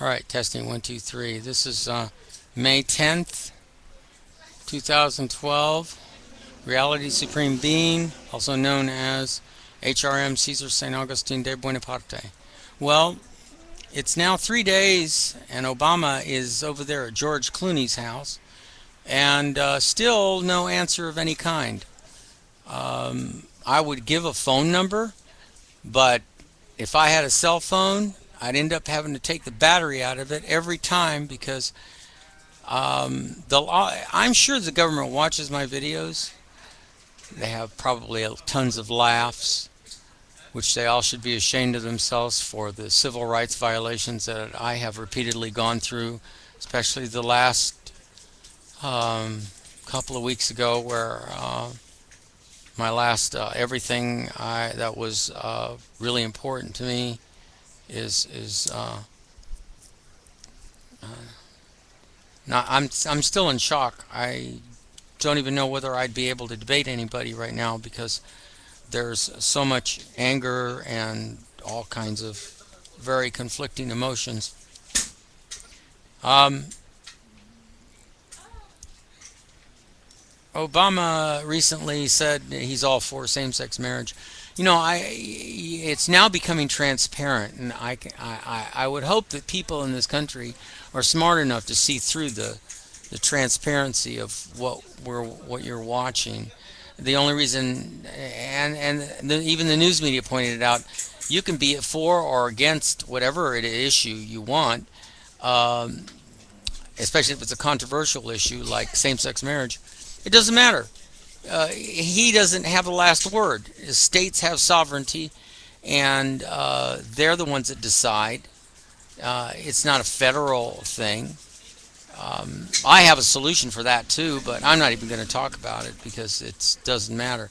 All right, testing 1, 2, 3. This is May 10th, 2012. Reality Supreme Being, also known as HRM Caesar St. Augustine de Buonaparte. Well, it's now 3 days, and Obama is over there at George Clooney's house, and still no answer of any kind. I would give a phone number, but if I had a cell phone, I'd end up having to take the battery out of it every time because I'm sure the government watches my videos. They have probably tons of laughs, which they all should be ashamed of themselves for the civil rights violations that I have repeatedly gone through, especially the last couple of weeks ago, where my last everything that was really important to me is uh, not. I'm still in shock. I don't even know whether I'd be able to debate anybody right now because there's so much anger and all kinds of very conflicting emotions. Um, Obama recently said he's all for same-sex marriage. It's now becoming transparent, and I would hope that people in this country are smart enough to see through the transparency of what you're watching. The only reason, even the news media pointed it out, you can be for or against whatever issue you want, um, especially if it's a controversial issue like same-sex marriage. It doesn't matter. He doesn't have the last word. States have sovereignty, and they're the ones that decide. It's not a federal thing. I have a solution for that too, but I'm not even going to talk about it because it doesn't matter.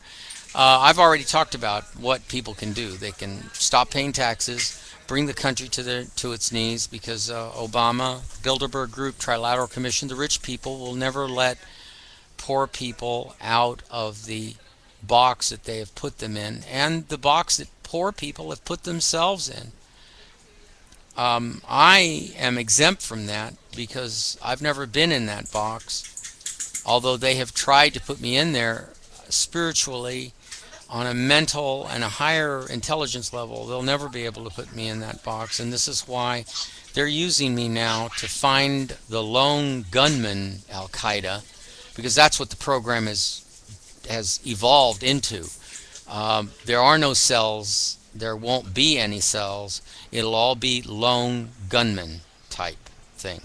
I've already talked about what people can do. They can stop paying taxes, bring the country to its knees because Obama, Bilderberg Group, Trilateral Commission, the rich people will never let poor people out of the box that they have put them in and the box that poor people have put themselves in. I am exempt from that because I've never been in that box, although they have tried to put me in there spiritually on a mental and a higher intelligence level. They'll never be able to put me in that box, and this is why they're using me now to find the lone gunman Al Qaeda, because that's what the program has evolved into. There are no cells. There won't be any cells. It'll all be lone gunman type thing.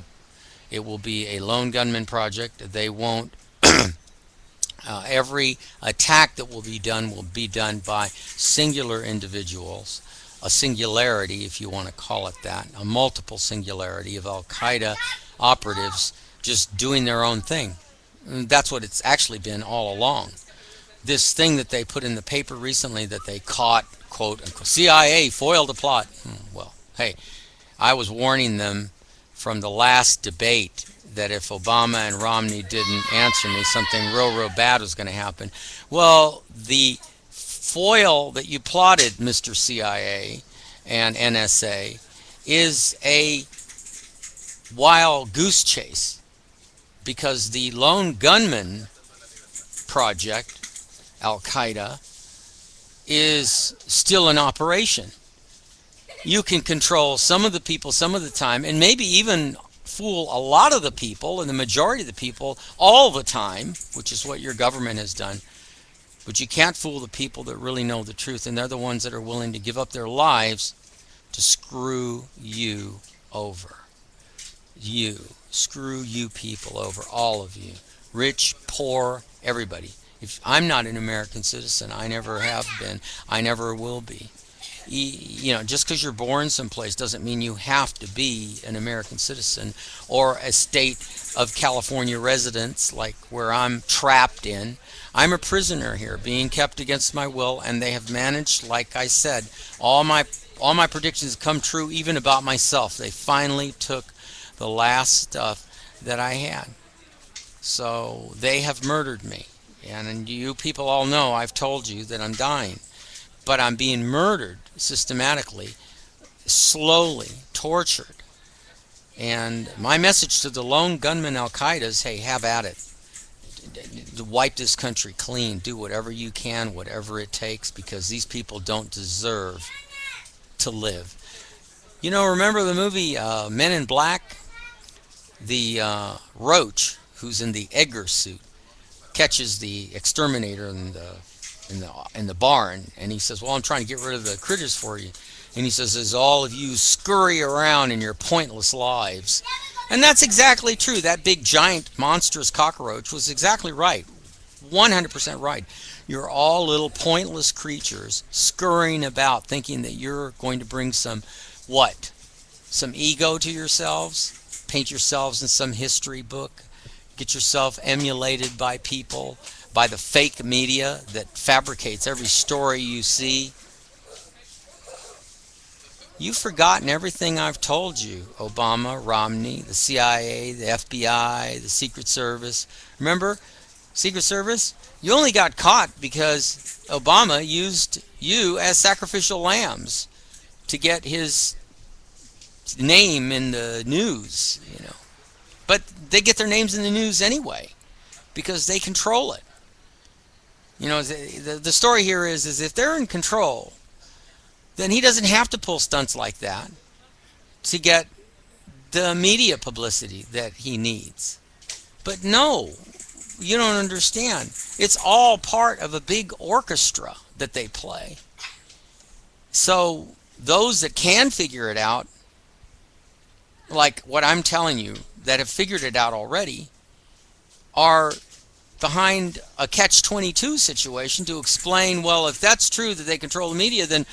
It will be a lone gunman project. They won't. Every attack that will be done by singular individuals, a singularity, if you want to call it that, a multiple singularity of Al Qaeda operatives just doing their own thing. And that's what it's actually been all along. This thing that they put in the paper recently that they caught, quote unquote, CIA foiled a plot. Well, hey, I was warning them from the last debate that if Obama and Romney didn't answer me, something real bad was going to happen. Well, the foil that you plotted, Mr. CIA and NSA, is a wild goose chase because the lone gunman project, Al Qaeda, is still in operation. You can control some of the people some of the time, and maybe even fool a lot of the people and the majority of the people all the time, which is what your government has done. But you can't fool the people that really know the truth, and they're the ones that are willing to give up their lives to screw you over. You. Screw you people over, all of you. Rich, poor, everybody. If I'm not an American citizen, I never have been, I never will be. Just because you're born someplace doesn't mean you have to be an American citizen or a state of California residence like where I'm trapped in. I'm a prisoner here, being kept against my will, and they have managed, like I said, all my predictions come true, even about myself. They finally took the last stuff that I had. So they have murdered me. And you people all know I've told you that I'm dying. But I'm being murdered systematically, slowly, tortured. And my message to the lone gunman Al-Qaeda is, hey, have at it. Wipe this country clean. Do whatever you can, whatever it takes, because these people don't deserve to live. You know, remember the movie Men in Black? The Roach, who's in the Edgar suit, catches the exterminator in the barn, and he says, "Well, I'm trying to get rid of the critters for you." And he says, "As all of you scurry around in your pointless lives." And that's exactly true. That big, giant, monstrous cockroach was exactly right. 100% right. You're all little pointless creatures scurrying about thinking that you're going to bring some, what? Some ego to yourselves? Paint yourselves in some history book? Get yourself emulated by people, by the fake media that fabricates every story you see? You've forgotten everything I've told you. Obama, Romney, the CIA, the FBI, the Secret Service. Remember, Secret Service? You only got caught because Obama used you as sacrificial lambs to get his name in the news, you know. But they get their names in the news anyway because they control it. You know, the story here is if they're in control, then he doesn't have to pull stunts like that to get the media publicity that he needs. But no, you don't understand. It's all part of a big orchestra that they play. So those that can figure it out, like what I'm telling you, that have figured it out already, are behind a catch-22 situation to explain, well, if that's true that they control the media, then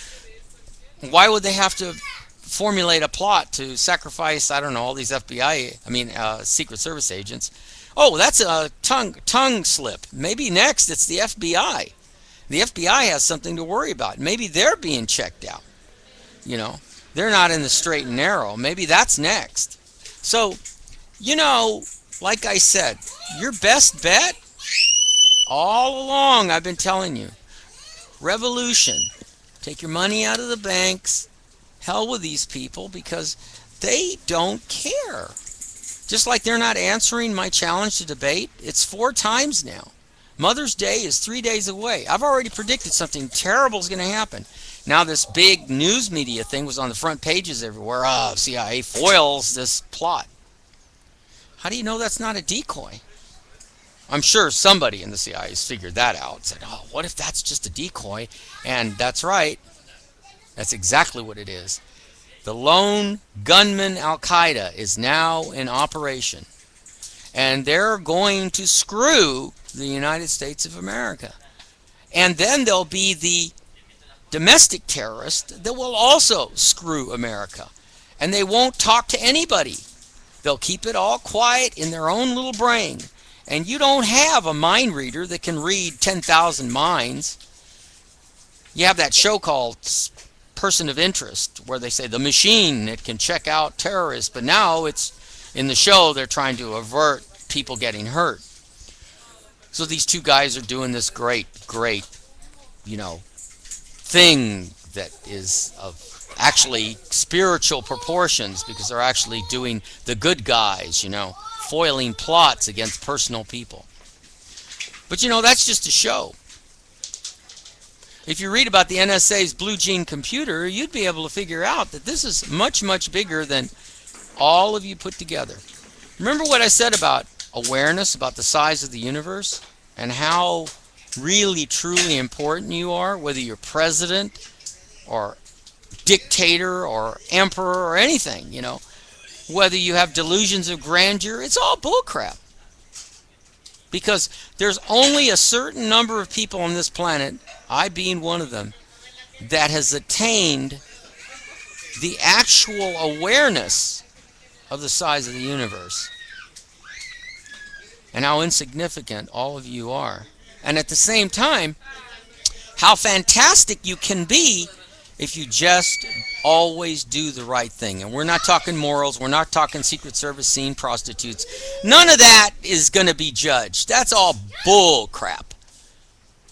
why would they have to formulate a plot to sacrifice, I don't know, all these Secret Service agents? Oh, that's a tongue slip. Maybe next it's the FBI. The FBI has something to worry about. Maybe they're being checked out. You know, they're not in the straight and narrow. Maybe that's next. So, you know, like I said, your best bet, all along I've been telling you, revolution. Take your money out of the banks. Hell with these people because they don't care. Just like they're not answering my challenge to debate. It's 4 times now. Mother's Day is 3 days away. I've already predicted something terrible is going to happen. Now this big news media thing was on the front pages everywhere. CIA foils this plot. How do you know that's not a decoy? I'm sure somebody in the CIA has figured that out. Said, oh, what if that's just a decoy? And that's right. That's exactly what it is. The lone gunman Al-Qaeda is now in operation. And they're going to screw the United States of America. And then there'll be the domestic terrorist that will also screw America. And they won't talk to anybody. They'll keep it all quiet in their own little brain. And you don't have a mind reader that can read 10,000 minds. You have that show called Person of Interest where they say the machine that can check out terrorists. But now it's in the show they're trying to avert people getting hurt. So these two guys are doing this great, you know, thing that is of actually spiritual proportions because they're actually doing the good guys, you know, foiling plots against personal people. But you know, that's just a show. If you read about the NSA's Blue Gene computer, you'd be able to figure out that this is much, much bigger than all of you put together. Remember what I said about awareness, about the size of the universe, and how really, truly important you are, whether you're president or dictator or emperor or anything, you know. Whether you have delusions of grandeur, it's all bullcrap. Because there's only a certain number of people on this planet, I being one of them, that has attained the actual awareness of the size of the universe and how insignificant all of you are. And at the same time, how fantastic you can be if you just always do the right thing. And we're not talking morals. We're not talking Secret Service scene prostitutes. None of that is going to be judged. That's all bull crap.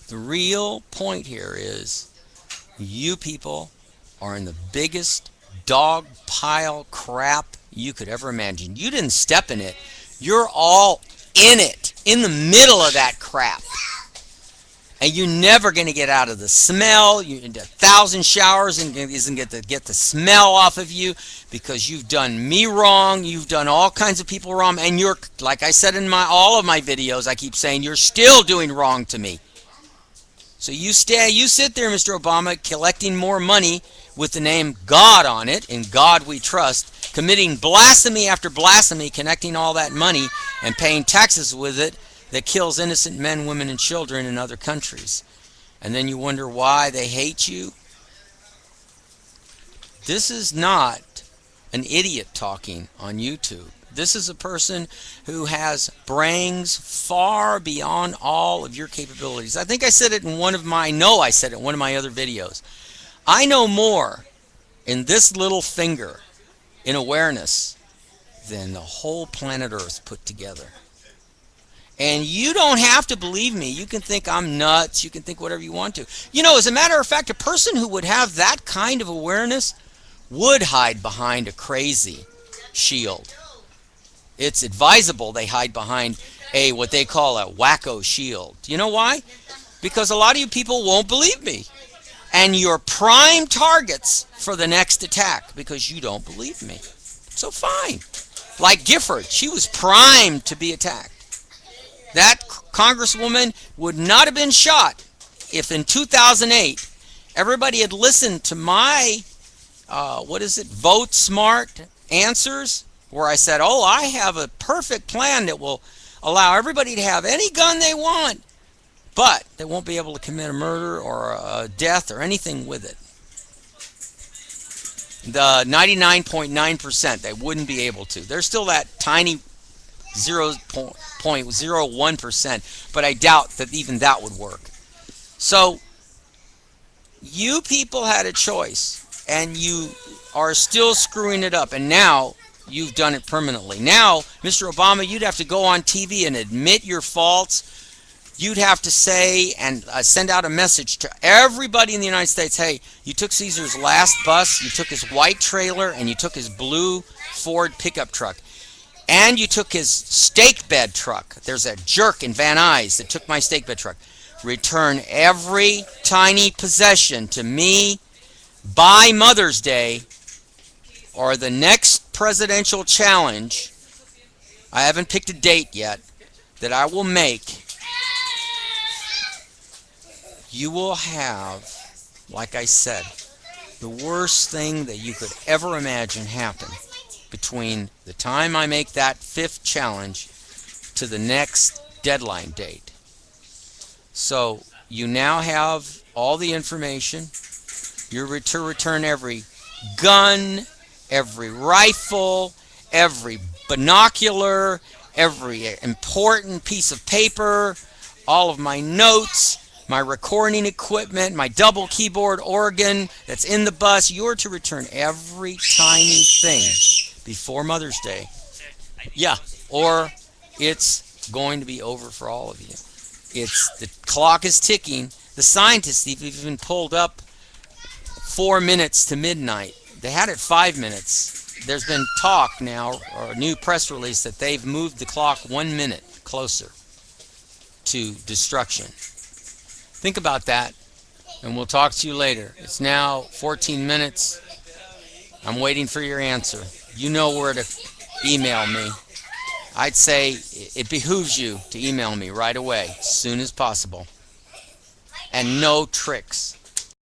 The real point here is you people are in the biggest dog pile crap you could ever imagine. You didn't step in it. You're all in it, in the middle of that crap. And you're never going to get out of the smell. You into 1,000 showers and isn't get the smell off of you, because you've done me wrong. You've done all kinds of people wrong, and you're, like I said in all of my videos, I keep saying you're still doing wrong to me. So you sit there, Mr. Obama, collecting more money with the name God on it, in God we trust, committing blasphemy after blasphemy, connecting all that money and paying taxes with it that kills innocent men, women, and children in other countries. And then you wonder why they hate you. This is not an idiot talking on YouTube. This is a person who has brains far beyond all of your capabilities. I think I said it in one of my, I said it in one of my other videos. I know more in this little finger in awareness than the whole planet Earth put together. And you don't have to believe me. You can think I'm nuts. You can think whatever you want to. You know, as a matter of fact, a person who would have that kind of awareness would hide behind a crazy shield. It's advisable they hide behind what they call a wacko shield. You know why? Because a lot of you people won't believe me. And you're prime targets for the next attack because you don't believe me. So fine. Like Gifford, she was primed to be attacked. That congresswoman would not have been shot if in 2008 everybody had listened to my, vote smart answers, where I said, oh, I have a perfect plan that will allow everybody to have any gun they want, but they won't be able to commit a murder or a death or anything with it. The 99.9%, they wouldn't be able to. There's still that tiny 0.01%, but I doubt that even that would work. So you people had a choice, and you are still screwing it up, and now you've done it permanently. Now, Mr. Obama, you'd have to go on TV and admit your faults. You'd have to say and send out a message to everybody in the United States, hey, you took Caesar's last bus, you took his white trailer, and you took his blue Ford pickup truck. And you took his steak bed truck. There's a jerk in Van Nuys that took my steak bed truck. Return every tiny possession to me by Mother's Day, or the next presidential challenge, I haven't picked a date yet, that I will make. You will have, like I said, the worst thing that you could ever imagine happen between the time I make that 5th challenge to the next deadline date. So you now have all the information. You're to return every gun, every rifle, every binocular, every important piece of paper, all of my notes, my recording equipment, my double keyboard organ that's in the bus. You're to return every tiny thing before Mother's Day. Yeah, or it's going to be over for all of you. The clock is ticking. The scientists have even pulled up 4 minutes to midnight. They had it 5 minutes. There's been talk now, or a new press release, that they've moved the clock 1 minute closer to destruction. Think about that, and we'll talk to you later. It's now 14 minutes. I'm waiting for your answer. You know where to email me. I'd say it behooves you to email me right away, as soon as possible. And no tricks.